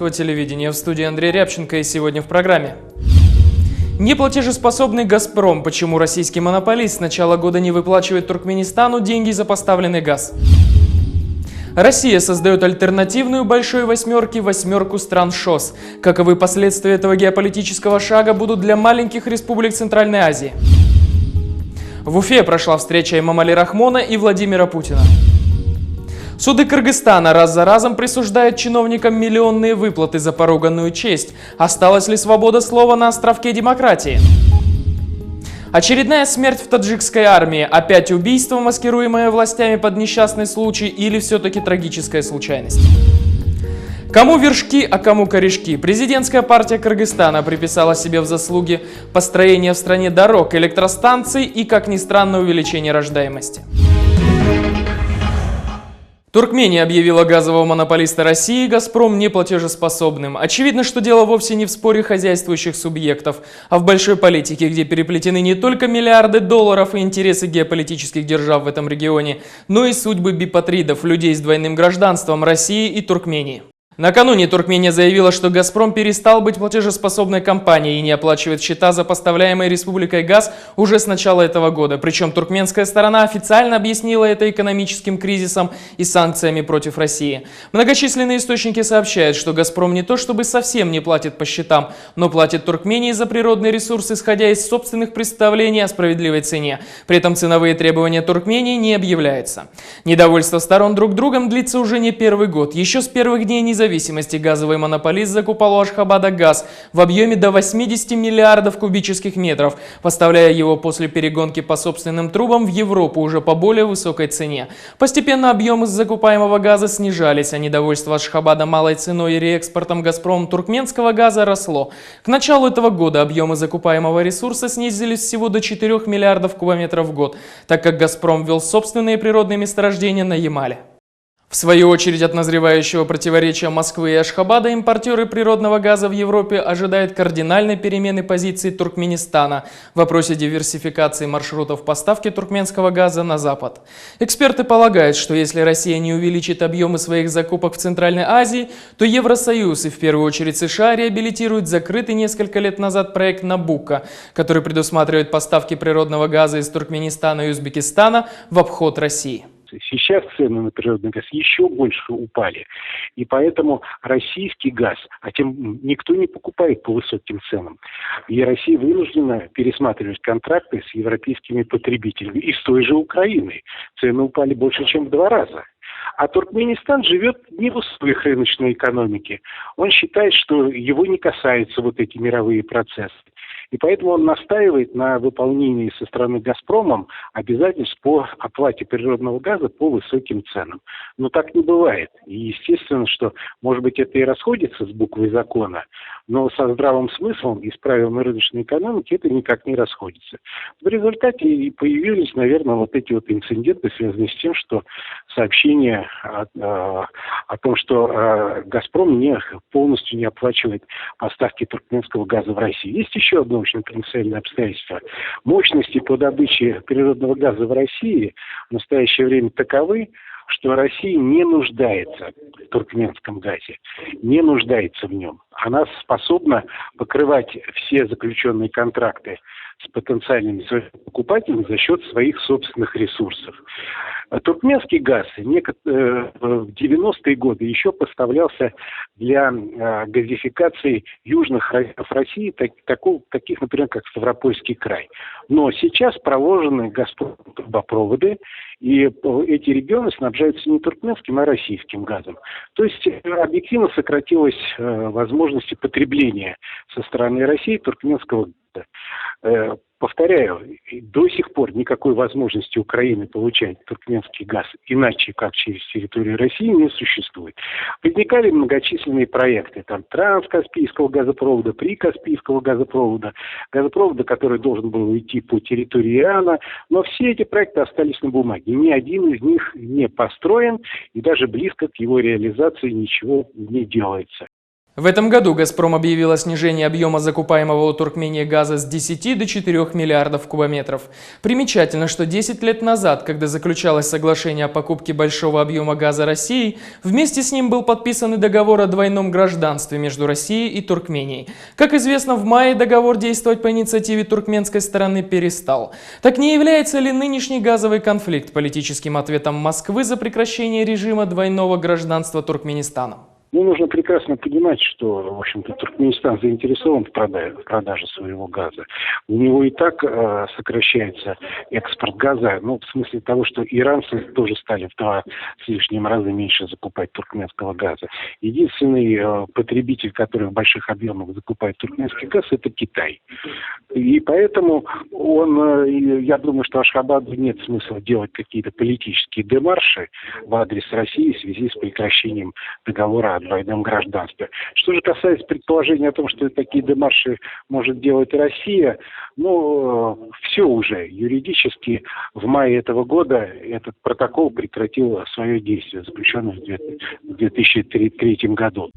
российского телевидения. В студии Андрей Рябченко, и сегодня в программе. Неплатежеспособный «Газпром». Почему российский монополист с начала года не выплачивает Туркменистану деньги за поставленный газ? Россия создает альтернативную большой восьмерке – восьмерку стран ШОС. Каковы последствия этого геополитического шага будут для маленьких республик Центральной Азии? В Уфе прошла встреча Эмомали Рахмона и Владимира Путина. Суды Кыргызстана раз за разом присуждают чиновникам миллионные выплаты за поруганную честь. Осталась ли свобода слова на островке демократии? Очередная смерть в таджикской армии. Опять убийство, маскируемое властями под несчастный случай, или все-таки трагическая случайность? Кому вершки, а кому корешки? Президентская партия Кыргызстана приписала себе в заслуги построение в стране дорог, электростанций и, как ни странно, увеличение рождаемости. Туркмения объявила газового монополиста России «Газпром» неплатежеспособным. Очевидно, что дело вовсе не в споре хозяйствующих субъектов, а в большой политике, где переплетены не только миллиарды долларов и интересы геополитических держав в этом регионе, но и судьбы бипатридов, людей с двойным гражданством России и Туркмении. Накануне Туркмения заявила, что «Газпром» перестал быть платежеспособной компанией и не оплачивает счета за поставляемый республикой газ уже с начала этого года. Причем туркменская сторона официально объяснила это экономическим кризисом и санкциями против России. Многочисленные источники сообщают, что «Газпром» не то чтобы совсем не платит по счетам, но платит Туркмении за природный ресурс, исходя из собственных представлений о справедливой цене. При этом ценовые требования Туркмении не объявляются. Недовольство сторон друг другом длится уже не первый год. Еще с первых дней независимости газовый монополист закупал у Ашхабада газ в объеме до 80 миллиардов кубических метров, поставляя его после перегонки по собственным трубам в Европу уже по более высокой цене. Постепенно объемы закупаемого газа снижались, а недовольство Ашхабада малой ценой и реэкспортом «Газпром» туркменского газа росло. К началу этого года объемы закупаемого ресурса снизились всего до 4 миллиардов кубометров в год, так как «Газпром» ввел собственные природные месторождения на Ямале. В свою очередь, от назревающего противоречия Москвы и Ашхабада импортеры природного газа в Европе ожидают кардинальной перемены позиции Туркменистана в вопросе диверсификации маршрутов поставки туркменского газа на Запад. Эксперты полагают, что если Россия не увеличит объемы своих закупок в Центральной Азии, то Евросоюз и в первую очередь США реабилитируют закрытый несколько лет назад проект «Набуко», который предусматривает поставки природного газа из Туркменистана и Узбекистана в обход России. Сейчас цены на природный газ еще больше упали. И поэтому российский газ, а тем никто не покупает по высоким ценам. И Россия вынуждена пересматривать контракты с европейскими потребителями. И с той же Украиной. Цены упали больше, чем в 2 раза. А Туркменистан живет не в условиях рыночной экономики. Он считает, что его не касаются вот эти мировые процессы. И поэтому он настаивает на выполнении со стороны «Газпромом» обязательств по оплате природного газа по высоким ценам. Но так не бывает. И естественно, что, может быть, это и расходится с буквой закона, но со здравым смыслом и с правилами рыночной экономики это никак не расходится. В результате и появились, наверное, вот эти вот инциденты, связанные с тем, что сообщение о том, что «Газпром» полностью не оплачивает поставки туркменского газа в Россию. Есть еще одно очень принципиальное обстоятельство. Мощности по добыче природного газа в России в настоящее время таковы, что Россия не нуждается в туркменском газе, не нуждается в нем. Она способна покрывать все заключенные контракты с потенциальными покупателями за счет своих собственных ресурсов. Туркменский газ в 90-е годы еще поставлялся для газификации южных районов России, таких, например, как Ставропольский край. Но сейчас проложены «Газпром» трубопроводы, и эти регионы снабжаются не туркменским, а российским газом. То есть объективно сократилась возможности потребления со стороны России туркменского газа. Повторяю, до сих пор никакой возможности Украины получать туркменский газ иначе, как через территорию России, не существует. Возникали многочисленные проекты, там Транскаспийского газопровода, Прикаспийского газопровода, который должен был идти по территории Ирана, но все эти проекты остались на бумаге. Ни один из них не построен, и даже близко к его реализации ничего не делается. В этом году «Газпром» объявил о снижении объема закупаемого у Туркмении газа с 10 до 4 миллиардов кубометров. Примечательно, что 10 лет назад, когда заключалось соглашение о покупке большого объема газа Россией, вместе с ним был подписан и договор о двойном гражданстве между Россией и Туркменией. Как известно, в мае договор действовать по инициативе туркменской стороны перестал. Так не является ли нынешний газовый конфликт политическим ответом Москвы за прекращение режима двойного гражданства Туркменистана? Ну, нужно прекрасно понимать, что, в общем-то, Туркменистан заинтересован в продаже своего газа. У него и так сокращается экспорт газа, ну, в смысле того, что иранцы тоже стали в 2 с лишним раза меньше закупать туркменского газа. Единственный потребитель, который в больших объемах закупает туркменский газ, это Китай. И поэтому я думаю, что Ашхабаду нет смысла делать какие-то политические демарши в адрес России в связи с прекращением договора о двойном гражданстве. Что же касается предположения о том, что такие демарши может делать Россия, ну, все уже юридически в мае этого года этот протокол прекратил свое действие, заключенное в 2003 году.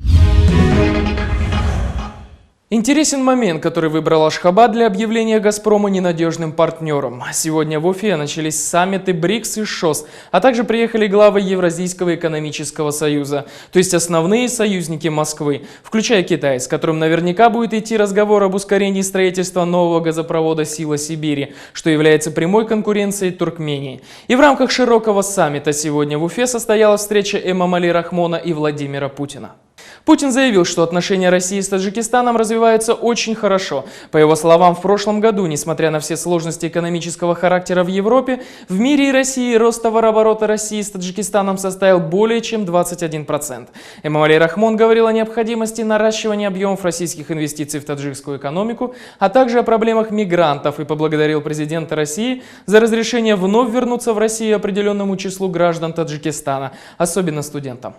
Интересен момент, который выбрал Ашхабад для объявления «Газпрома» ненадежным партнером. Сегодня в Уфе начались саммиты БРИКС и ШОС, а также приехали главы Евразийского экономического союза, то есть основные союзники Москвы, включая Китай, с которым наверняка будет идти разговор об ускорении строительства нового газопровода «Сила Сибири», что является прямой конкуренцией Туркмении. И в рамках широкого саммита сегодня в Уфе состоялась встреча Эмомали Рахмона и Владимира Путина. Путин заявил, что отношения России с Таджикистаном развиваются очень хорошо. По его словам, в прошлом году, несмотря на все сложности экономического характера в Европе, в мире и России рост товарооборота России с Таджикистаном составил более чем 21%. Эмомали Рахмон говорил о необходимости наращивания объемов российских инвестиций в таджикскую экономику, а также о проблемах мигрантов и поблагодарил президента России за разрешение вновь вернуться в Россию определенному числу граждан Таджикистана, особенно студентам.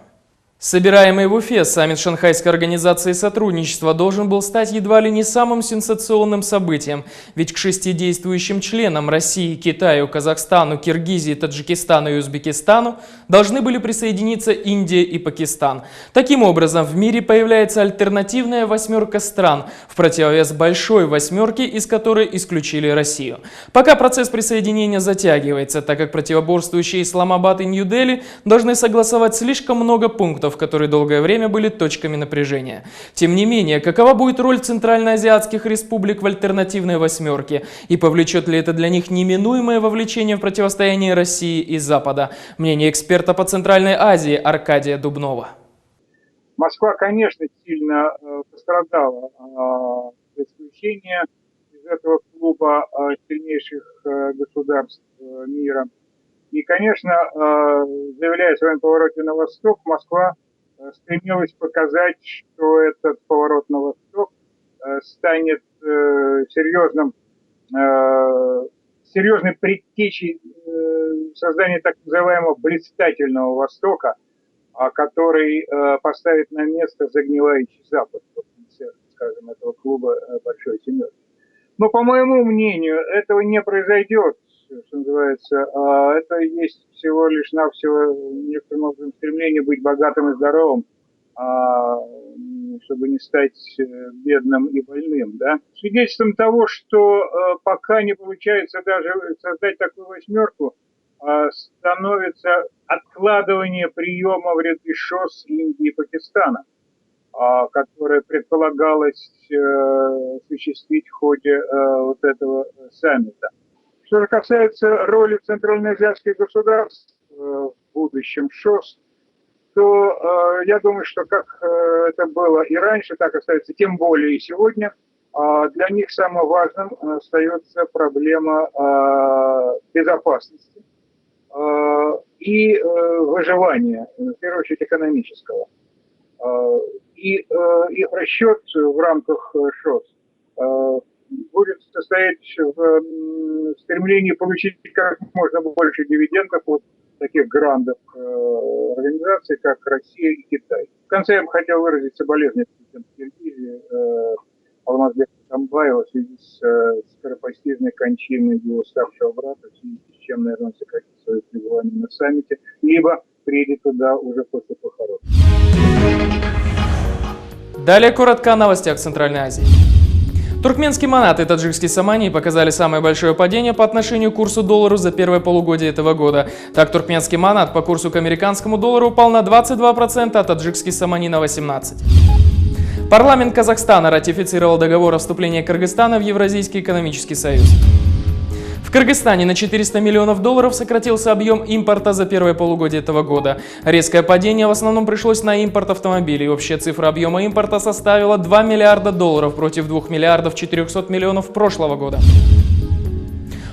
Собираемый в Уфе саммит Шанхайской организации сотрудничества должен был стать едва ли не самым сенсационным событием, ведь к 6 действующим членам России, Китаю, Казахстану, Киргизии, Таджикистану и Узбекистану должны были присоединиться Индия и Пакистан. Таким образом, в мире появляется альтернативная 8 стран, в противовес большой 8, из которой исключили Россию. Пока процесс присоединения затягивается, так как противоборствующие Исламабад и Нью-Дели должны согласовать слишком много пунктов, которые долгое время были точками напряжения. Тем не менее, какова будет роль центральноазиатских республик в альтернативной 8 и повлечет ли это для них неминуемое вовлечение в противостояние России и Запада? Мнение эксперта по Центральной Азии Аркадия Дубнова. Москва, конечно, сильно пострадала от исключения из этого клуба сильнейших государств мира. И, конечно, заявляя о своем повороте на восток, Москва стремилась показать, что этот поворот на восток станет серьезной предтечей создания так называемого блистательного Востока, который поставит на место загнивающий Запад, скажем, этого клуба Большой Семерки. Но, по моему мнению, этого не произойдет. Что называется, это есть всего лишь навсего некоторым образом стремление быть богатым и здоровым, чтобы не стать бедным и больным, да. Свидетельством того, что пока не получается даже создать такую 8, становится откладывание приема в ряды ШОС Индии и Пакистана, которое предполагалось осуществить в ходе вот этого саммита. Что же касается роли центральноазиатских государств в будущем ШОС, то я думаю, что как это было и раньше, так остается, тем более и сегодня, для них самым важным остается проблема безопасности и выживания, в первую очередь экономического. И их расчет в рамках ШОС будет состоять в стремлении получить как можно больше дивидендов от таких грандов организаций, как Россия и Китай. В конце я бы хотел выразить соболезнования президенту Киргизии Алмазбека Атамбаева в связи с скоропостижной кончиной его старшего брата, в связи с чем, наверное, он сократит свое пребывание на саммите, либо приедет туда уже после похорон. Далее коротко о новостях Центральной Азии. Туркменские манат и таджикские самани показали самое большое падение по отношению к курсу доллара за первое полугодие этого года. Так, туркменский манат по курсу к американскому доллару упал на 22%, а таджикский самани на 18%. Парламент Казахстана ратифицировал договор о вступлении Кыргызстана в Евразийский экономический союз. В Кыргызстане на 400 миллионов долларов сократился объем импорта за первое полугодие этого года. Резкое падение в основном пришлось на импорт автомобилей. Общая цифра объема импорта составила 2 миллиарда долларов против 2 миллиардов 400 миллионов прошлого года.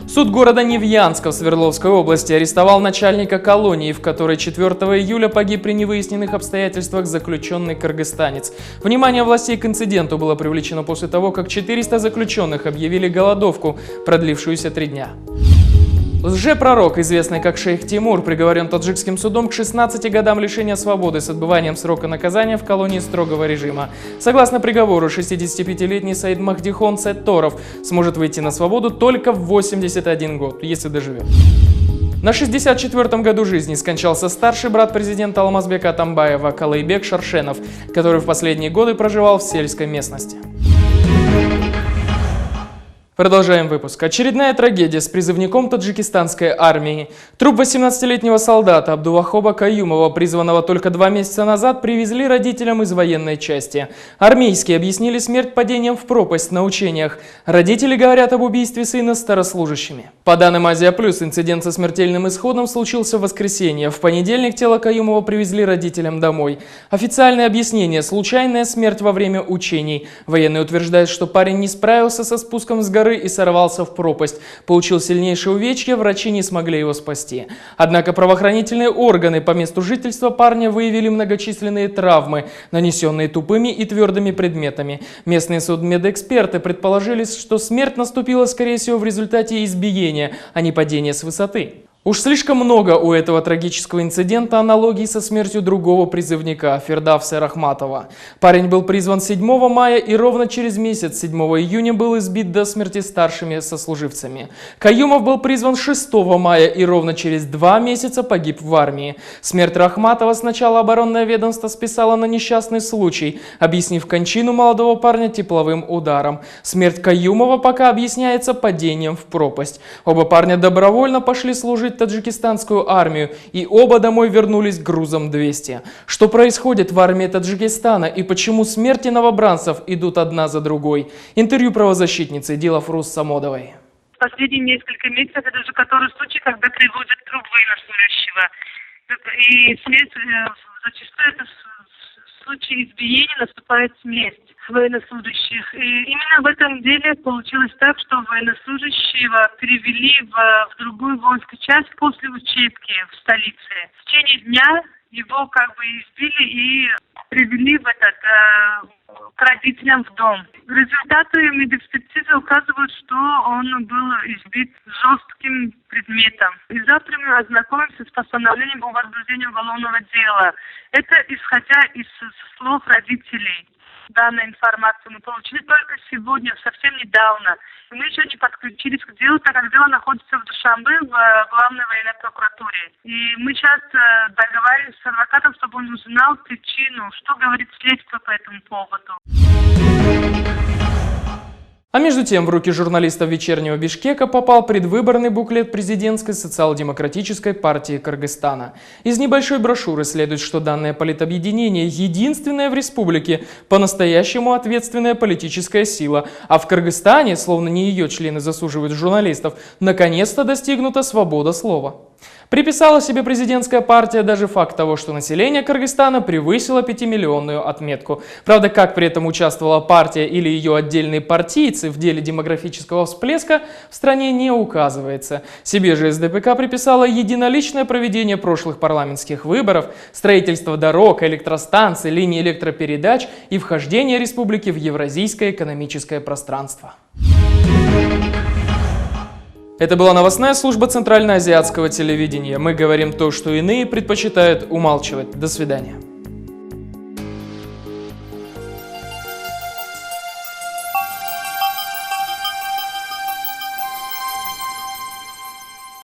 Суд города Невьянска в Свердловской области арестовал начальника колонии, в которой 4 июля погиб при невыясненных обстоятельствах заключенный кыргызстанец. Внимание властей к инциденту было привлечено после того, как 400 заключенных объявили голодовку, продлившуюся 3 дня. Лжепророк, известный как шейх Тимур, приговорен таджикским судом к 16 годам лишения свободы с отбыванием срока наказания в колонии строгого режима. Согласно приговору, 65-летний Саид Махдихон Сетторов сможет выйти на свободу только в 81 год, если доживет. На 64-м году жизни скончался старший брат президента Алмазбека Атамбаева Калайбек Шаршенов, который в последние годы проживал в сельской местности. Продолжаем выпуск. Очередная трагедия с призывником таджикистанской армии. Труп 18-летнего солдата Абдувахоба Каюмова, призванного только 2 месяца назад, привезли родителям из военной части. Армейские объяснили смерть падением в пропасть на учениях. Родители говорят об убийстве сына старослужащими. По данным Азия Плюс, инцидент со смертельным исходом случился в воскресенье. В понедельник тело Каюмова привезли родителям домой. Официальное объяснение – случайная смерть во время учений. Военные утверждают, что парень не справился со спуском с горы и сорвался в пропасть. Получил сильнейшее увечье, врачи не смогли его спасти. Однако правоохранительные органы по месту жительства парня выявили многочисленные травмы, нанесенные тупыми и твердыми предметами. Местные судмедэксперты предположили, что смерть наступила, скорее всего, в результате избиения, а не падения с высоты. Уж слишком много у этого трагического инцидента аналогий со смертью другого призывника, Фердавса Рахматова. Парень был призван 7 мая и ровно через месяц, 7 июня, был избит до смерти старшими сослуживцами. Каюмов был призван 6 мая и ровно через 2 месяца погиб в армии. Смерть Рахматова сначала оборонное ведомство списало на несчастный случай, объяснив кончину молодого парня тепловым ударом. Смерть Каюмова пока объясняется падением в пропасть. Оба парня добровольно пошли служить таджикистанскую армию, и оба домой вернулись грузом 200. Что происходит в армии Таджикистана и почему смерти новобранцев идут одна за другой? Интервью правозащитницы Дилафрус Самодовой. Последние несколько месяцев это уже который случай, когда привозят труп военнослужащего. И смерть, зачастую это в случае избиения наступает смерть военнослужащих. И именно в этом деле получилось так, что военнослужащего перевели в другую воинскую часть после учебки в столице. В течение дня его избили и привели к родителям в дом. Результаты медэкспертизы указывают, что он был избит жестким предметом. И завтра мы ознакомимся с постановлением о возбуждении уголовного дела. Это исходя из слов родителей. Данную информацию мы получили только сегодня, совсем недавно. И мы еще не подключились к делу, так как дело находится в Душанбе, в главной военной прокуратуре. И мы сейчас договариваемся с адвокатом, чтобы он узнал причину, что говорит следствие по этому поводу. А между тем в руки журналистов «Вечернего Бишкека» попал предвыборный буклет президентской социал-демократической партии Кыргызстана. Из небольшой брошюры следует, что данное политобъединение единственное в республике по-настоящему ответственная политическая сила, а в Кыргызстане, словно не ее члены заслуживают журналистов, наконец-то достигнута свобода слова. Приписала себе президентская партия даже факт того, что население Кыргызстана превысило 5-миллионную отметку. Правда, как при этом участвовала партия или ее отдельные партийцы в деле демографического всплеска, в стране не указывается. Себе же СДПК приписала единоличное проведение прошлых парламентских выборов, строительство дорог, электростанций, линий электропередач и вхождение республики в евразийское экономическое пространство. Это была новостная служба Центральноазиатского телевидения. Мы говорим то, что иные предпочитают умалчивать. До свидания.